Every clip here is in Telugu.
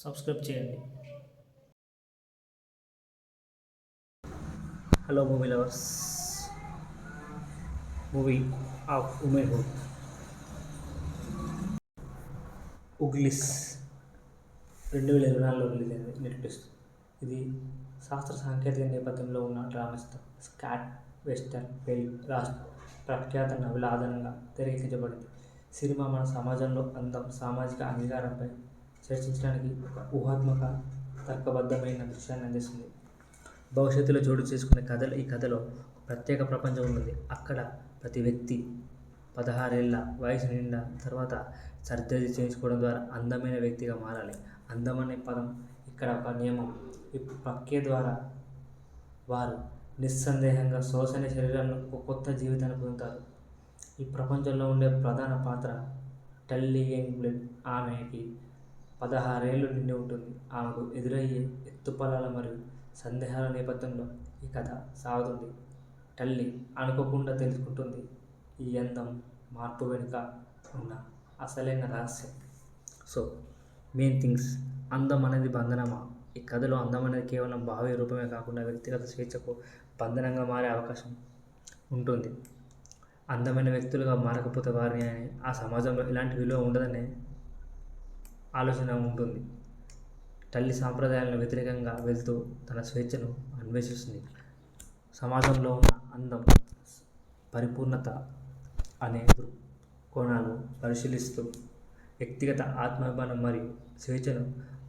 సబ్స్క్రైబ్ చేయండి. Hello movie lovers, movie of womanhood Uglies 2024లో రిలీజ్ అయింది నెట్ఫ్లిక్స్. ఇది శాస్త్ర సాంకేతిక నేపథ్యంలో ఉన్న డ్రామా చిత్రం. స్కాట్ వెస్టర్న్ బెల్ రాష్ట్ర ప్రఖ్యాత నవల ఆధారంగా తెరకెక్కించబడింది. సినిమా మన సమాజంలో అందం, సామాజిక అంగీకారంపై చర్చించడానికి ఒక ఊహాత్మక, తర్కబద్ధమైన దృశ్యాన్ని అందిస్తుంది. భవిష్యత్తులో చోటు చేసుకునే ఈ కథలో ఒక ప్రత్యేక ప్రపంచం ఉంటుంది. అక్కడ ప్రతి వ్యక్తి 16 ఏళ్ల వయసు నిండిన తర్వాత సర్జరీ చేయించుకోవడం ద్వారా అందమైన వ్యక్తిగా మారాలి. అందం అనే పదం ఇక్కడ ఒక నియమం. ఈ ప్రక్రియ ద్వారా వారు నిస్సందేహంగా శోషణ శరీరంలో ఒక కొత్త జీవితాన్ని పొందుతారు. ఈ ప్రపంచంలో ఉండే ప్రధాన పాత్ర టల్లీ యంగ్ బ్లడ్. ఆమెకి 16 ఏళ్లు నిండి ఉంటుంది. ఆమెకు ఎదురయ్యే ఎత్తుపల్లాల మరియు సందేహాల నేపథ్యంలో ఈ కథ సాగుతుంది. టల్లీ అనుకోకుండా తెలుసుకుంటుంది ఈ అందం మార్పు వెనుక ఉన్న అసలైన రహస్యం. సో మెయిన్ థింగ్స్, అందం అనేది బంధనమా? ఈ కథలో అందం అనేది కేవలం బాహ్య రూపమే కాకుండా వ్యక్తిగత స్వేచ్ఛకు బంధనంగా మారే అవకాశం ఉంటుంది. అందమైన వ్యక్తులుగా మారకపోతే వారిని ఆ సమాజంలో ఎలాంటి విలువ ఉండదనే ఆలోచన ఉంటుంది. టల్లీ సాంప్రదాయాలను వ్యతిరేకంగా వెళ్తూ తన స్వేచ్ఛను అన్వేషిస్తుంది. సమాజంలో ఉన్న అందం, పరిపూర్ణత అనే దృక్కోణాలు పరిశీలిస్తూ వ్యక్తిగత ఆత్మాభిమానం మరియు స్వేచ్ఛను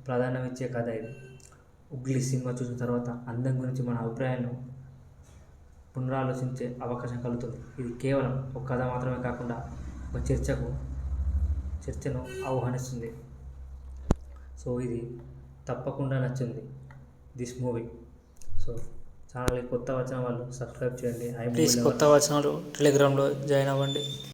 ప్రాధాన్యమిచ్చే కథ ఇది. ఉగ్లి సినిమా చూసిన తర్వాత అందం గురించి మన అభిప్రాయాలను పునరాలోచించే అవకాశం కలుగుతుంది. ఇది కేవలం ఒక కథ మాత్రమే కాకుండా ఒక చర్చను ఆహ్వానిస్తుంది. సో ఇది తప్పకుండా నచ్చింది దిస్ మూవీ. సో ఛానల్కి కొత్త వచ్చిన వాళ్ళు సబ్స్క్రైబ్ చేయండి. ప్లీజ్ కొత్త వచ్చిన వాళ్ళు టెలిగ్రామ్లో జాయిన్ అవ్వండి.